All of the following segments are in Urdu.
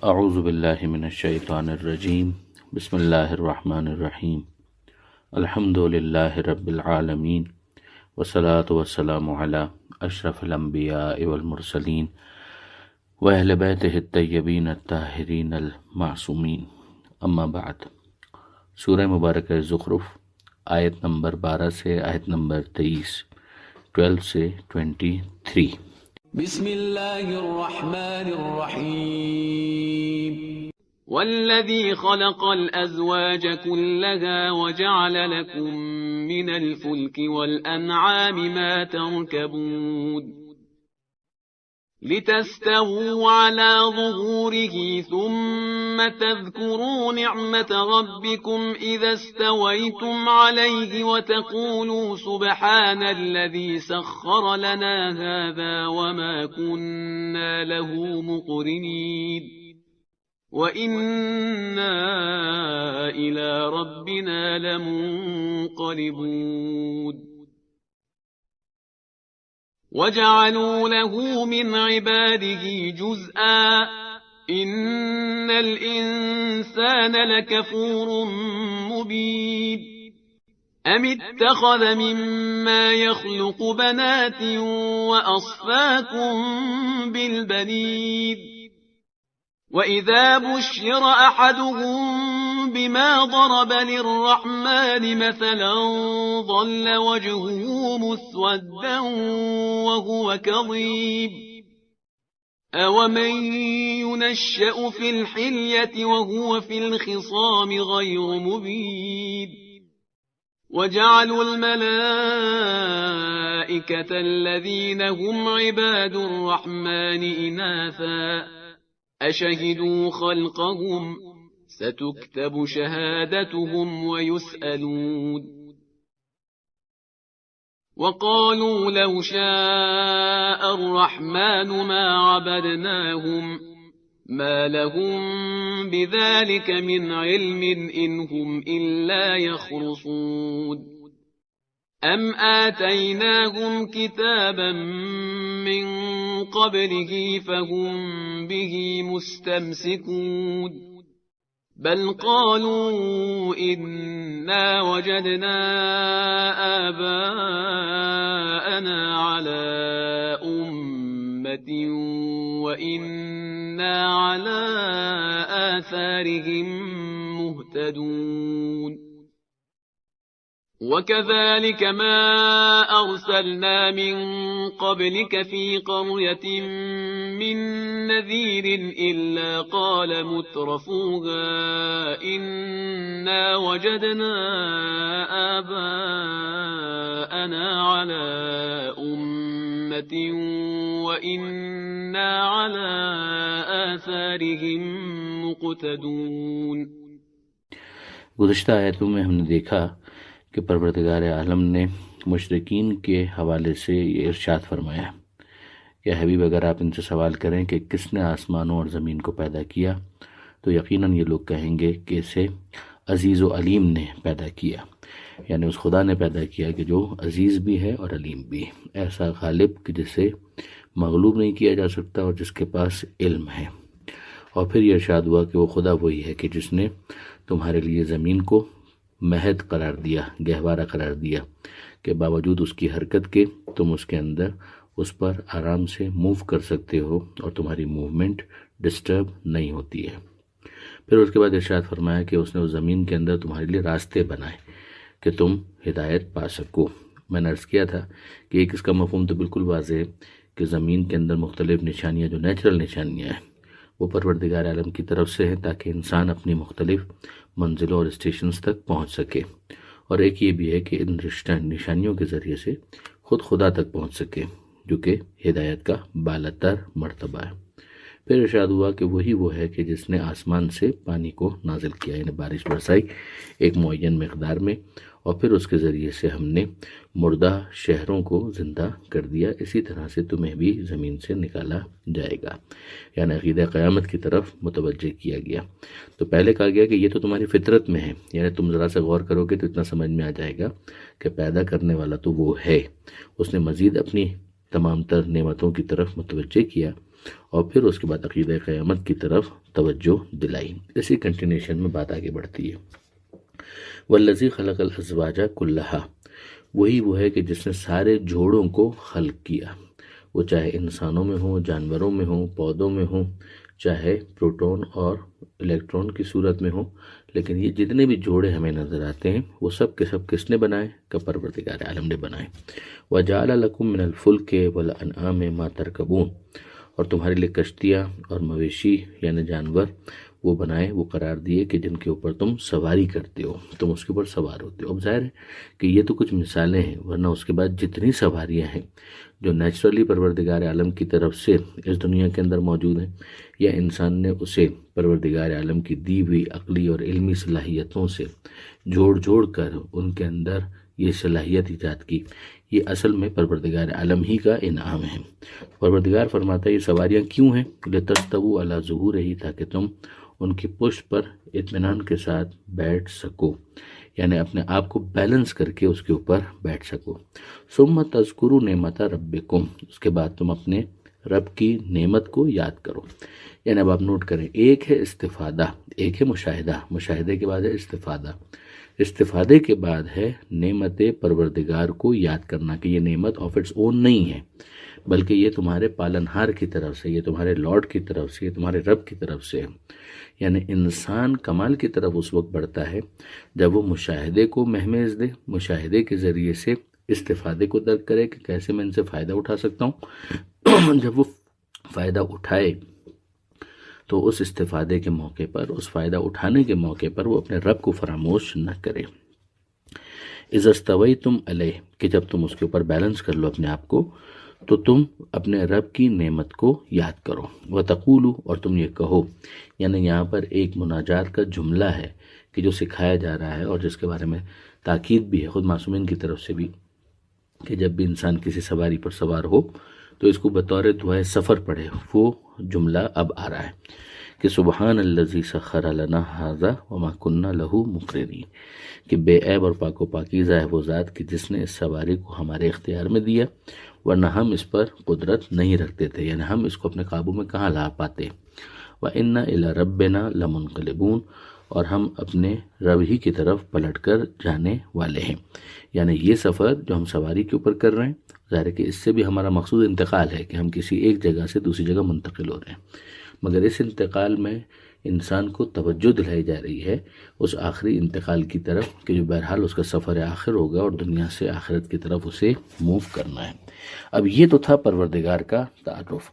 اعوذ باللہ من الشیطان الرجیم بسم اللہ الرحمن الرحیم الحمد للہ رب العالمین والصلاة والسلام علی اشرف الانبیاء والمرسلین واہل بیتہ الطیبین الطاہرین المعصومین، اما بعد۔ سورہ مبارکہ زخرف آیت نمبر 12 سے آیت نمبر 23، 12 سے 23۔ بسم اللہ الرحمن الرحیم والذی خلق الازواج كلها وجعل لكم من الفلك والانعام ما تركبون لتستووا على ظهوره ثم تذكروا نعمة ربكم إذا استويتم عليه وتقولوا سبحان الذي سخر لنا هذا وما كنا له مقرنين وإنا إلى ربنا لمنقلبون وجعلوا له من عباده جزءا إن الإنسان لكفور مبين أم اتخذ مما يخلق بنات وأصفاكم بالبنين وإذا بشر أحدهم بما ضرب للرحمن مثلا ظل وجهه مسودا وهو كظيم أومن ينشأ في الحلية وهو في الخصام غير مبين وجعلوا الملائكة الذين هم عباد الرحمن إناثا أشهدوا خلقهم ستكتب شهادتهم ويسألون وقالوا لو شاء الرحمن ما عبدناهم ما لهم بذلك من علم إن هم إلا يخرصون أم آتيناهم كتابا من قبله فهم به مستمسكون بل قالوا إنا وجدنا آباءنا على أمة وإنا على آثارهم مهتدون وكذلك ما أرسلنا من قبلك في قرية من نذير إلا قال مترفوها إنا وجدنا آباءنا على أمة وإنا على آثارهم مقتدون۔ گزشتہ آیتوں میں ہم نے دیکھا کہ پروردگار عالم نے مشرکین کے حوالے سے یہ ارشاد فرمایا کہ حبیب اگر آپ ان سے سوال کریں کہ کس نے آسمانوں اور زمین کو پیدا کیا تو یقیناً یہ لوگ کہیں گے کہ اسے عزیز و علیم نے پیدا کیا، یعنی اس خدا نے پیدا کیا کہ جو عزیز بھی ہے اور علیم بھی، ایسا غالب کہ جسے مغلوب نہیں کیا جا سکتا اور جس کے پاس علم ہے۔ اور پھر یہ ارشاد ہوا کہ وہ خدا وہی ہے کہ جس نے تمہارے لیے زمین کو مہد قرار دیا، گہوارہ قرار دیا، کہ باوجود اس کی حرکت کے تم اس کے اندر اس پر آرام سے موو کر سکتے ہو اور تمہاری موومنٹ ڈسٹرب نہیں ہوتی ہے۔ پھر اس کے بعد ارشاد فرمایا کہ اس نے اس زمین کے اندر تمہارے لیے راستے بنائے کہ تم ہدایت پا سکو۔ میں نے عرض کیا تھا کہ ایک اس کا مفہوم تو بالکل واضح ہے کہ زمین کے اندر مختلف نشانیاں جو نیچرل نشانیاں ہیں وہ پروردگار عالم کی طرف سے ہیں تاکہ انسان اپنی مختلف منزلوں اور اسٹیشنز تک پہنچ سکے، اور ایک یہ بھی ہے کہ ان نشانیوں کے ذریعے سے خود خدا تک پہنچ سکے جو کہ ہدایت کا بالاتر مرتبہ ہے۔ پھر ارشاد ہوا کہ وہی وہ ہے کہ جس نے آسمان سے پانی کو نازل کیا، یعنی بارش برسائی ایک معین مقدار میں، اور پھر اس کے ذریعے سے ہم نے مردہ شہروں کو زندہ کر دیا، اسی طرح سے تمہیں بھی زمین سے نکالا جائے گا، یعنی عقیدہ قیامت کی طرف متوجہ کیا گیا۔ تو پہلے کہا گیا کہ یہ تو تمہاری فطرت میں ہے، یعنی تم ذرا سے غور کرو گے تو اتنا سمجھ میں آ جائے گا کہ پیدا کرنے والا تو وہ ہے۔ اس نے مزید اپنی تمام تر نعمتوں کی طرف متوجہ کیا اور پھر اس کے بعد عقیدہ قیامت کی طرف توجہ دلائی. اسی کنٹینیوشن میں بات آگے بڑھتی ہے. والذی خلق الازواج کلھا، وہی وہ ہے کہ جس نے سارے جوڑوں کو خلق کیا، وہ چاہے انسانوں میں ہوں، جانوروں میں ہوں، پودوں میں ہوں، چاہے پروٹون اور الیکٹرون کی صورت میں ہوں. لیکن یہ جتنے بھی جوڑے ہمیں نظر آتے ہیں وہ سب کے سب کس نے بنائے؟ کہ پروردگار عالم نے بنائے. وَجَعَلَ لَكُم مِّنَ الْفُلْكِ وَالْأَنْعَامِ مَا تَرْكَبُونَ، اور تمہارے لیے کشتیاں اور مویشی یعنی جانور وہ بنائے، وہ قرار دیے کہ جن کے اوپر تم سواری کرتے ہو، تم اس کے اوپر سوار ہوتے ہو. اب ظاہر ہے کہ یہ تو کچھ مثالیں ہیں، ورنہ اس کے بعد جتنی سواریاں ہیں جو نیچرلی پروردگار عالم کی طرف سے اس دنیا کے اندر موجود ہیں، یا انسان نے اسے پروردگار عالم کی دی ہوئی عقلی اور علمی صلاحیتوں سے جوڑ کر ان کے اندر یہ صلاحیت ایجاد کی، یہ اصل میں پروردگار عالم ہی کا انعام ہے. پروردگار فرماتا ہے یہ سواریاں کیوں ہیں؟ لِتَسْتَوُوا عَلَىٰ ظُهُورِهِ، تاکہ تم ان کی پشت پر اطمینان کے ساتھ بیٹھ سکو، یعنی اپنے آپ کو بیلنس کر کے اس کے اوپر بیٹھ سکو. ثُمَّ تَذْكُرُوا نِعْمَتَ رَبِّكُمْ، اس کے بعد تم اپنے رب کی نعمت کو یاد کرو. یعنی اب آپ نوٹ کریں، ایک ہے استفادہ، ایک ہے مشاہدہ، مشاہدے کے بعد ہے استفادہ، استفادے کے بعد ہے نعمت پروردگار کو یاد کرنا کہ یہ نعمت آف اٹس اون نہیں ہے، بلکہ یہ تمہارے پالنہار کی طرف سے، یہ تمہارے لارڈ کی طرف سے، یہ تمہارے رب کی طرف سے ہے. یعنی انسان کمال کی طرف اس وقت بڑھتا ہے جب وہ مشاہدے کو مہمیز دے، مشاہدے کے ذریعے سے استفادے کو درک کرے کہ کیسے میں ان سے فائدہ اٹھا سکتا ہوں. جب وہ فائدہ اٹھائے تو اس استفادے کے موقع پر، اس فائدہ اٹھانے کے موقع پر وہ اپنے رب کو فراموش نہ کرے. اذا استویتم علیہ، کہ جب تم اس کے اوپر بیلنس کر لو اپنے آپ کو، تو تم اپنے رب کی نعمت کو یاد کرو. وتقولوا، اور تم یہ کہو. یعنی یہاں پر ایک مناجات کا جملہ ہے کہ جو سکھایا جا رہا ہے اور جس کے بارے میں تاکید بھی ہے خود معصومین کی طرف سے بھی، کہ جب بھی انسان کسی سواری پر سوار ہو تو اس کو بطور دعائے سفر پڑھے. وہ جملہ اب آ رہا ہے کہ سبحان الذی سخر لنا ھذا وما کنا لہ مقرنین، کہ بے عیب اور پاک و پاکیزہ ہے وہ ذات کہ جس نے اس سواری کو ہمارے اختیار میں دیا، ورنہ ہم اس پر قدرت نہیں رکھتے تھے، یعنی ہم اس کو اپنے قابو میں کہاں لا پاتے. وَإِنَّا إِلَىٰ رَبِّنَا لَمُنْقَلِبُونَ، اور ہم اپنے رب ہی کی طرف پلٹ کر جانے والے ہیں. یعنی یہ سفر جو ہم سواری کے اوپر کر رہے ہیں، ظاہر ہے کہ اس سے بھی ہمارا مقصود انتقال ہے کہ ہم کسی ایک جگہ سے دوسری جگہ منتقل ہو رہے ہیں، مگر اس انتقال میں انسان کو توجہ دلائی جا رہی ہے اس آخری انتقال کی طرف کہ جو بہرحال اس کا سفر آخر ہوگا اور دنیا سے آخرت کی طرف اسے موو کرنا ہے. اب یہ تو تھا پروردگار کا تعارف.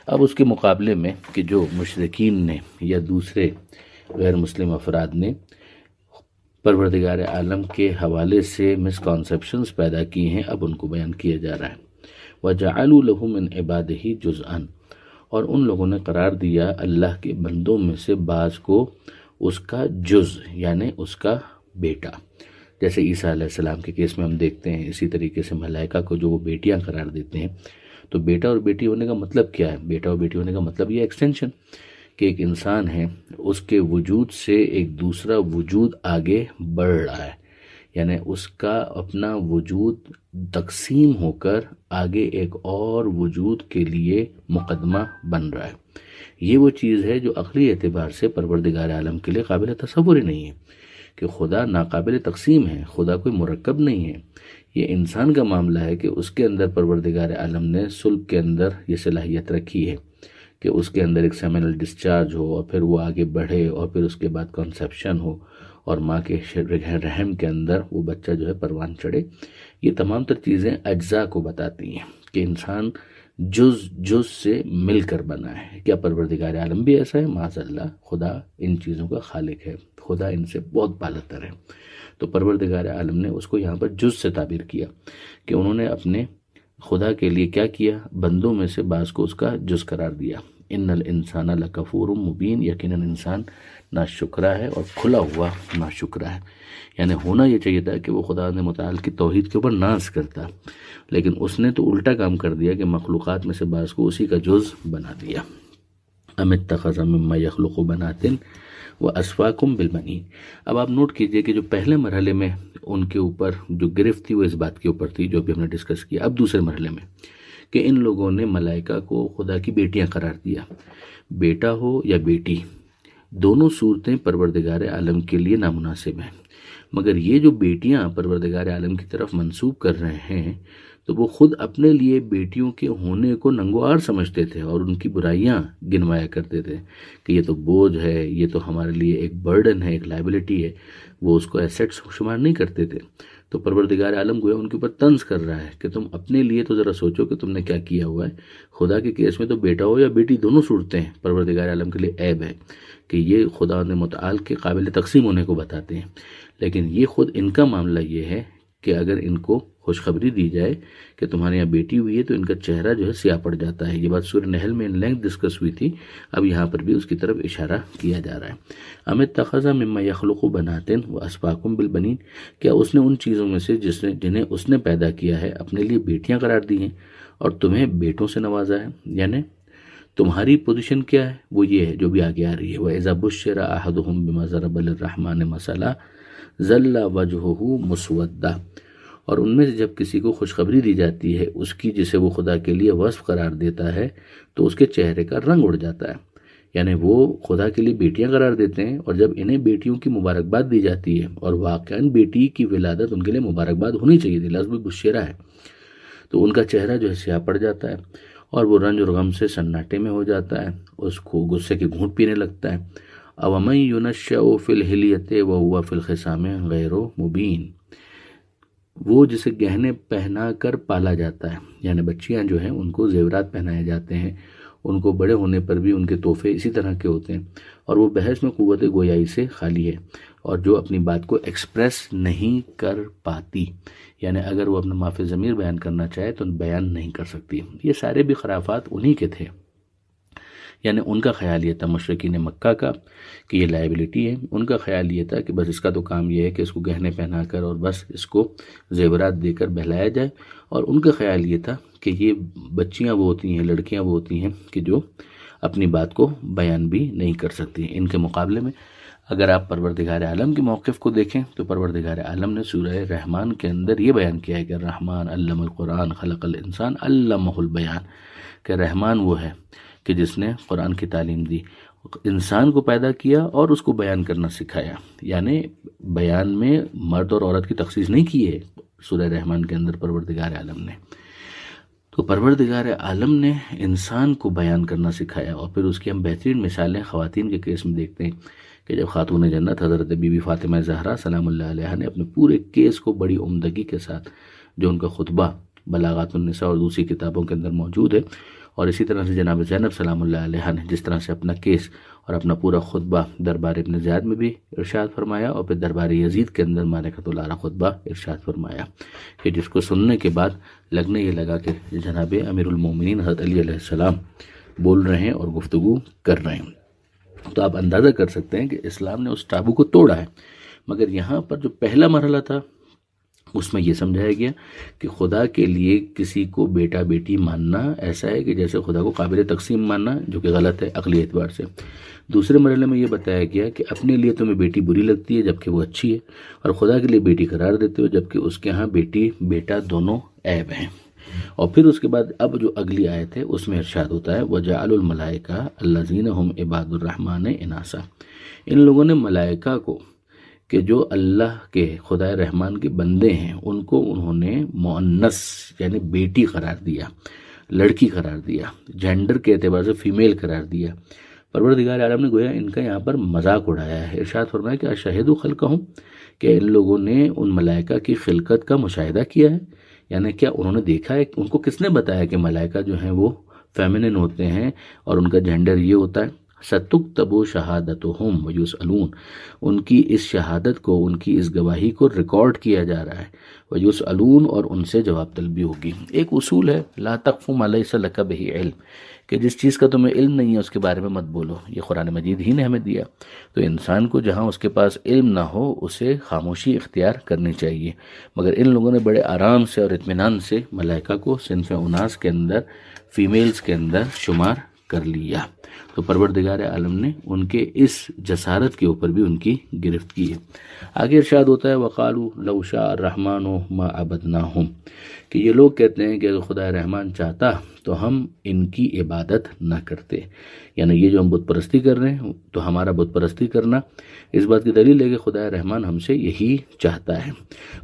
اب اس کے مقابلے میں کہ جو مشرکین نے یا دوسرے غیر مسلم افراد نے پروردگار عالم کے حوالے سے مسکانسیپشنز پیدا کی ہیں، اب ان کو بیان کیا جا رہا ہے. وَجَعَلُوا لَهُ مِنْ عِبَادِهِ جُزْءًا، اور ان لوگوں نے قرار دیا اللہ کے بندوں میں سے بعض کو اس کا جز، یعنی اس کا بیٹا. جیسے عیسیٰ علیہ السلام کے کیس میں ہم دیکھتے ہیں، اسی طریقے سے ملائکہ کو جو وہ بیٹیاں قرار دیتے ہیں. تو بیٹا اور بیٹی ہونے کا مطلب کیا ہے؟ بیٹا اور بیٹی ہونے کا مطلب یہ ایکسٹینشن کہ ایک انسان ہے، اس کے وجود سے ایک دوسرا وجود آگے بڑھ رہا ہے، یعنی اس کا اپنا وجود تقسیم ہو کر آگے ایک اور وجود کے لیے مقدمہ بن رہا ہے. یہ وہ چیز ہے جو عقلی اعتبار سے پروردگار عالم کے لیے قابل تصور ہی نہیں ہے کہ خدا ناقابل تقسیم ہے، خدا کوئی مرکب نہیں ہے. یہ انسان کا معاملہ ہے کہ اس کے اندر پروردگار عالم نے صلب کے اندر یہ صلاحیت رکھی ہے کہ اس کے اندر ایک سیمنل ڈسچارج ہو اور پھر وہ آگے بڑھے اور پھر اس کے بعد کنسیپشن ہو اور ماں کے رحم کے اندر وہ بچہ جو ہے پروان چڑھے. یہ تمام تر چیزیں اجزاء کو بتاتی ہیں کہ انسان جز سے مل کر بنا ہے. کیا پروردگار عالم بھی ایسا ہے؟ معاذ اللہ، خدا ان چیزوں کا خالق ہے، خدا ان سے بہت بالاتر ہے. تو پروردگار عالم نے اس کو یہاں پر جز سے تعبیر کیا کہ انہوں نے اپنے خدا کے لیے کیا کیا؟ بندوں میں سے بعض کو اس کا جز قرار دیا. ان الانسان لکفور مبین، یقیناً انسان ناشکرا ہے اور کھلا ہوا ناشکرا ہے. یعنی ہونا یہ چاہیے تھا کہ وہ خدا متعال کی توحید کے اوپر ناز کرتا، لیکن اس نے تو الٹا کام کر دیا کہ مخلوقات میں سے بعض کو اسی کا جز بنا دیا. ام اتخذ مما یخلق بنات واسفاکم بالبنین. اب آپ نوٹ کیجئے کہ جو پہلے مرحلے میں ان کے اوپر جو گرفت تھی وہ اس بات کے اوپر تھی جو بھی ہم نے ڈسکس کیا. اب دوسرے مرحلے میں کہ ان لوگوں نے ملائکہ کو خدا کی بیٹیاں قرار دیا. بیٹا ہو یا بیٹی، دونوں صورتیں پروردگار عالم کے لیے نامناسب ہیں، مگر یہ جو بیٹیاں پروردگار عالم کی طرف منسوب کر رہے ہیں تو وہ خود اپنے لیے بیٹیوں کے ہونے کو ننگوار سمجھتے تھے اور ان کی برائیاں گنوایا کرتے تھے کہ یہ تو بوجھ ہے، یہ تو ہمارے لیے ایک برڈن ہے، ایک لائبلٹی ہے. وہ اس کو ایسیٹس شمار نہیں کرتے تھے. تو پروردگار عالم گویا ان کے اوپر طنز کر رہا ہے کہ تم اپنے لیے تو ذرا سوچو کہ تم نے کیا کیا ہوا ہے. خدا کے کیس میں تو بیٹا ہو یا بیٹی دونوں صورتیں پروردگار عالم کے لیے عیب ہے کہ یہ خدا نے متعال کے قابل تقسیم ہونے کو بتاتے ہیں. لیکن یہ خود ان کا معاملہ یہ ہے کہ اگر ان کو خوشخبری دی جائے کہ تمہارے یہاں بیٹی ہوئی ہے تو ان کا چہرہ جو ہے سیاہ پڑ جاتا ہے. یہ بات سورہ نحل میں ان لینگ ڈسکس ہوئی تھی، اب یہاں پر بھی اس کی طرف اشارہ کیا جا رہا ہے. ام اتخذ مما یخلق بنات واسفاکم بالبنین، کیا اس نے ان چیزوں میں سے جنہیں اس نے پیدا کیا ہے اپنے لیے بیٹیاں قرار دی ہیں اور تمہیں بیٹوں سے نوازا ہے. یعنی تمہاری پوزیشن کیا ہے؟ وہ یہ ہے جو بھی آگے آ رہی ہے. وَإِذَا بُشِّرَ أَحَدُهُم بِمَا ضَرَبَ لِلرَّحْمَنِ مَثَلًا ظَلَّ وَجْهُهُ مُسْوَدًّا، اور ان میں سے جب کسی کو خوشخبری دی جاتی ہے اس کی جسے وہ خدا کے لیے وصف قرار دیتا ہے تو اس کے چہرے کا رنگ اڑ جاتا ہے. یعنی وہ خدا کے لیے بیٹیاں قرار دیتے ہیں اور جب انہیں بیٹیوں کی مبارکباد دی جاتی ہے اور واقعاً بیٹی کی ولادت ان کے لیے مبارکباد ہونی چاہیے تھی، لفظ بشیرہ ہے، تو ان کا چہرہ جو ہے سیاہ پڑ جاتا ہے اور وہ رنج اور غم سے سناٹے میں ہو جاتا ہے، اس کو غصے کے گھونٹ پینے لگتا ہے. اوَمَن يُنَشَّأُ فِي الْحِلْيَةِ وَهُوَ فِي الْخِصَامِ غَيْرُ مُبِينٍ، وہ جسے گہنے پہنا کر پالا جاتا ہے. یعنی بچیاں جو ہیں ان کو زیورات پہنائے جاتے ہیں، ان کو بڑے ہونے پر بھی ان کے تحفے اسی طرح کے ہوتے ہیں، اور وہ بحث میں قوت گویائی سے خالی ہے اور جو اپنی بات کو ایکسپریس نہیں کر پاتی. یعنی اگر وہ اپنا معافی ضمیر بیان کرنا چاہے تو بیان نہیں کر سکتی. یہ سارے بھی خرافات انہی کے تھے. یعنی ان کا خیال یہ تھا مشرکین مکہ کا کہ یہ لائبلٹی ہے. ان کا خیال یہ تھا کہ بس اس کا تو کام یہ ہے کہ اس کو گہنے پہنا کر اور بس اس کو زیورات دے کر بہلایا جائے. اور ان کا خیال یہ تھا کہ یہ بچیاں وہ ہوتی ہیں، لڑکیاں وہ ہوتی ہیں کہ جو اپنی بات کو بیان بھی نہیں کر سکتی. ان کے مقابلے میں اگر آپ پروردگار عالم کے موقف کو دیکھیں تو پروردگار عالم نے سورہ رحمان کے اندر یہ بیان کیا ہے کہ الرحمن علم القرآن خلق الانسان علمہ البیان، کہ رحمان وہ ہے کہ جس نے قرآن کی تعلیم دی، انسان کو پیدا کیا اور اس کو بیان کرنا سکھایا. یعنی بیان میں مرد اور عورت کی تخصیص نہیں کی ہے سورہ رحمان کے اندر پروردگار عالم نے. تو پروردگار عالم نے انسان کو بیان کرنا سکھایا. اور پھر اس کی ہم بہترین مثالیں خواتین کے کیس میں دیکھتے ہیں کہ جب خاتون جنت حضرت بی بی فاطمہ زہرا سلام اللہ علیہا نے اپنے پورے کیس کو بڑی عمدگی کے ساتھ، جو ان کا خطبہ بلاغات النساء اور دوسری کتابوں کے اندر موجود ہے، اور اسی طرح سے جناب زینب سلام اللہ علیہا نے جس طرح سے اپنا کیس اور اپنا پورا خطبہ دربار ابن زیاد میں بھی ارشاد فرمایا اور پھر دربار یزید کے اندر مالکۃ العرا خطبہ ارشاد فرمایا، کہ جس کو سننے کے بعد لگنے یہ لگا کہ جناب امیر المومنین حضرت علی علیہ السلام بول رہے ہیں اور گفتگو کر رہے ہیں. تو آپ اندازہ کر سکتے ہیں کہ اسلام نے اس ٹابو کو توڑا ہے. مگر یہاں پر جو پہلا مرحلہ تھا اس میں یہ سمجھایا گیا کہ خدا کے لیے کسی کو بیٹا بیٹی ماننا ایسا ہے کہ جیسے خدا کو قابل تقسیم ماننا، جو کہ غلط ہے عقلی اعتبار سے. دوسرے مرحلے میں یہ بتایا گیا کہ اپنے لیے تمہیں بیٹی بری لگتی ہے جبکہ وہ اچھی ہے، اور خدا کے لیے بیٹی قرار دیتے ہو جبکہ اس کے ہاں بیٹی بیٹا دونوں عیب ہیں. اور پھر اس کے بعد اب جو اگلی آیت ہے اس میں ارشاد ہوتا ہے وَجَعَلُوا الْمَلَائِكَةَ الَّذِينَ هُمْ عِبَادُ الرَّحْمَنِ إِنَاثًا، ان لوگوں نے ملائکہ کو کہ جو اللہ کے خدا رحمان کے بندے ہیں ان کو انہوں نے مؤنث یعنی بیٹی قرار دیا، لڑکی قرار دیا، جینڈر کے اعتبار سے فیمیل قرار دیا. پروردگار عالم نے گویا ان کا یہاں پر مذاق اڑایا ہے. ارشاد فرمایا کہ اشہدوا خلقہم، کہ ان لوگوں نے ان ملائکہ کی خلقت کا مشاہدہ کیا ہے. یعنی کیا انہوں نے دیکھا ہے؟ ان کو کس نے بتایا کہ ملائکہ جو ہیں وہ فیمنن ہوتے ہیں اور ان کا جینڈر یہ ہوتا ہے؟ ستکتب شہادتہم ویسألون، ان کی اس شہادت کو، ان کی اس گواہی کو ریکارڈ کیا جا رہا ہے. ویسألون، اور ان سے جواب طلبی ہوگی. ایک اصول ہے لا تقف ما لیس لک بہ علم، کہ جس چیز کا تمہیں علم نہیں ہے اس کے بارے میں مت بولو. یہ قرآن مجید ہی نے ہمیں دیا. تو انسان کو جہاں اس کے پاس علم نہ ہو اسے خاموشی اختیار کرنی چاہیے. مگر ان لوگوں نے بڑے آرام سے اور اطمینان سے ملائکہ کو صنف اناس کے اندر، فیمیلز کے اندر شمار کر لیا. تو پروردگار عالم نے ان کے اس جسارت کے اوپر بھی ان کی گرفت کی ہے. آگے ارشاد ہوتا ہے وقالوا لو شاء الرحمن ما عبدناہم، کہ یہ لوگ کہتے ہیں کہ اگر خدا رحمان چاہتا تو ہم ان کی عبادت نہ کرتے، یعنی یہ جو ہم بت پرستی کر رہے ہیں تو ہمارا بت پرستی کرنا اس بات کی دلیل ہے کہ خدا رحمان ہم سے یہی چاہتا ہے۔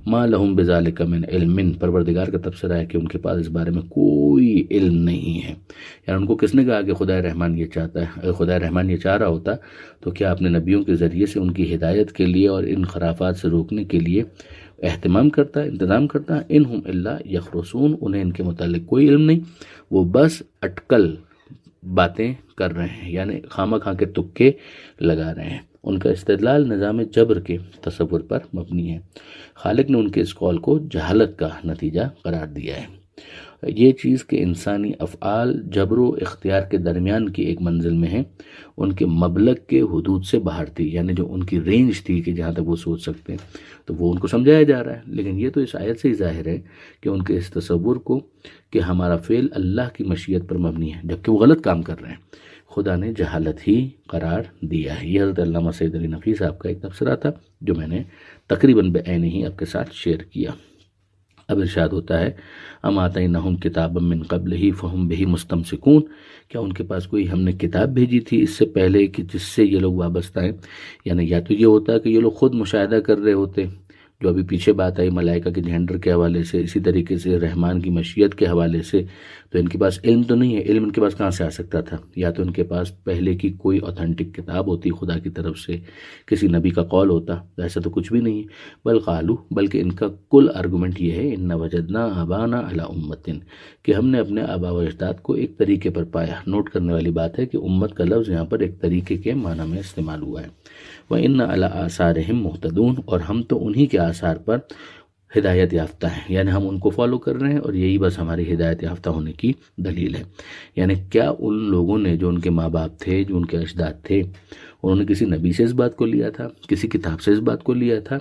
ما لہم بذالک من علم، پروردگار کا تبصرہ ہے کہ ان کے پاس اس بارے میں کوئی علم نہیں ہے۔ یعنی ان کو کس نے کہا کہ خدا رحمان یہ چاہتا ہے؟ اگر خدا رحمان یہ چاہ رہا ہوتا تو کیا اپنے نبیوں کے ذریعے سے ان کی ہدایت کے لیے اور ان خرافات سے روکنے کے لیے اہتمام کرتا، انتظام کرتا؟ انہم الا یخرصون، انہیں ان کے متعلق کوئی علم نہیں، وہ بس اٹکل باتیں کر رہے ہیں، یعنی خامہ خواہ کے تکے لگا رہے ہیں۔ ان کا استدلال نظام جبر کے تصور پر مبنی ہے۔ خالق نے ان کے اس قول کو جہالت کا نتیجہ قرار دیا ہے۔ یہ چیز کہ انسانی افعال جبر و اختیار کے درمیان کی ایک منزل میں ہیں، ان کے مبلغ کے حدود سے باہر تھی، یعنی جو ان کی رینج تھی کہ جہاں تک وہ سوچ سکتے ہیں، تو وہ ان کو سمجھایا جا رہا ہے۔ لیکن یہ تو اس آیت سے ہی ظاہر ہے کہ ان کے اس تصور کو کہ ہمارا فعل اللہ کی مشیت پر مبنی ہے، جبکہ وہ غلط کام کر رہے ہیں، خدا نے جہالت ہی قرار دیا ہے۔ یہ حضرت علامہ سید علی نقوی صاحب کا ایک تبصرہ تھا جو میں نے تقریباً بعینہ ہی آپ کے ساتھ شیئر کیا۔ اب ارشاد ہوتا ہے ام آتیناہم کتابا من قبلہ فہم بہ مستمسکون، کیا ان کے پاس کوئی ہم نے کتاب بھیجی تھی اس سے پہلے کہ جس سے یہ لوگ وابستہ ہیں؟ یعنی یا تو یہ ہوتا ہے کہ یہ لوگ خود مشاہدہ کر رہے ہوتے، جو ابھی پیچھے بات آئی ملائکہ کے جھینڈر کے حوالے سے، اسی طریقے سے رحمان کی مشیت کے حوالے سے، تو ان کے پاس علم تو نہیں ہے۔ علم ان کے پاس کہاں سے آ سکتا تھا؟ یا تو ان کے پاس پہلے کی کوئی اوتھینٹک کتاب ہوتی خدا کی طرف سے، کسی نبی کا قول ہوتا، ایسا تو کچھ بھی نہیں ہے۔ بل قالو، بلکہ ان کا کل آرگومنٹ یہ ہے ان وجدنا آبانا علی امت، کہ ہم نے اپنے آبا و اجداد کو ایک طریقے پر پایا۔ نوٹ کرنے والی بات ہے کہ امت کا لفظ یہاں پر ایک طریقے کے معنی میں استعمال ہوا ہے۔ وَإِنَّ عَلَىٰ آثَارِهِمْ مُهْتَدُونَ، اور ہم تو انہی کے آثار پر ہدایت یافتہ ہیں، یعنی ہم ان کو فالو کر رہے ہیں اور یہی بس ہماری ہدایت یافتہ ہونے کی دلیل ہے۔ یعنی کیا ان لوگوں نے جو ان کے ماں باپ تھے، جو ان کے اجداد تھے، انہوں نے کسی نبی سے اس بات کو لیا تھا، کسی کتاب سے اس بات کو لیا تھا؟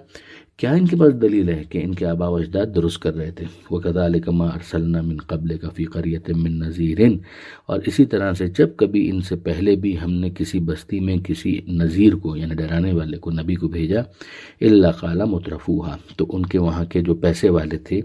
کیا ان کے پاس دلیل ہے کہ ان کے آباء و اجداد درست کر رہے تھے؟ وَكَذَلِكَ مَا أَرْسَلْنَا مِن قَبْلِكَ فِي قَرْيَةٍ مِّن نَذِيرٍ، اور اسی طرح سے جب کبھی ان سے پہلے بھی ہم نے کسی بستی میں کسی نذیر کو، یعنی ڈرانے والے کو، نبی کو بھیجا، إِلَّا قَالَ مُتْرَفُوهَا، تو ان کے وہاں کے جو پیسے والے تھے،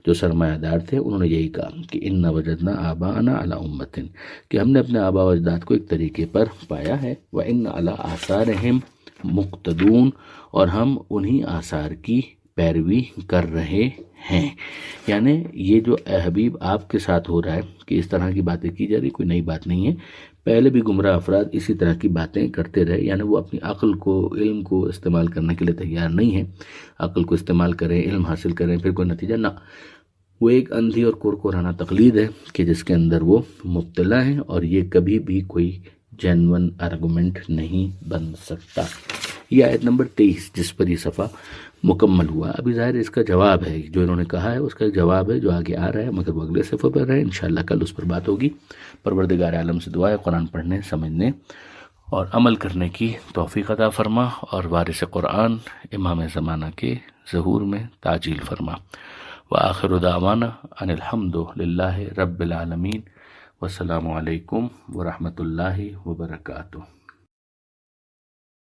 جو سرمایہ دار تھے، انہوں نے یہی کہا کہ إِنَّ وَجَدْنَا آبَاءَنَا عَلَىٰ أُمَّةٍ، کہ ہم نے اپنے آباء و اجداد کو ایک طریقے پر پایا ہے۔ وَإِنَّ عَلَىٰ آثَارِهِمْ مُقْتَدُونَ، اور ہم انہی آثار کی پیروی کر رہے ہیں۔ یعنی یہ جو اے حبیب آپ کے ساتھ ہو رہا ہے کہ اس طرح کی باتیں کی جا رہی، کوئی نئی بات نہیں ہے، پہلے بھی گمراہ افراد اسی طرح کی باتیں کرتے رہے، یعنی وہ اپنی عقل کو، علم کو استعمال کرنے کے لیے تیار نہیں ہیں۔ عقل کو استعمال کریں، علم حاصل کریں، پھر کوئی نتیجہ نہ، وہ ایک اندھی اور کورکورانہ تقلید ہے کہ جس کے اندر وہ مبتلا ہیں، اور یہ کبھی بھی کوئی جینون آرگومنٹ نہیں بن سکتا۔ یہ آیت نمبر 23 جس پر یہ صفحہ مکمل ہوا، ابھی ظاہر اس کا جواب ہے، جو انہوں نے کہا ہے اس کا جواب ہے جو آگے آ رہا ہے، مگر وہ اگلے صفحے پر ہے، انشاءاللہ کل اس پر بات ہوگی۔ پروردگار عالم سے دعا ہے قرآن پڑھنے، سمجھنے اور عمل کرنے کی توفیق عطا فرما، اور وارث قرآن امام زمانہ کے ظہور میں تعجیل فرما۔ وآخر دعوانا ان الحمد للہ رب العالمین، والسلام علیکم ورحمۃ اللہ وبرکاتہ۔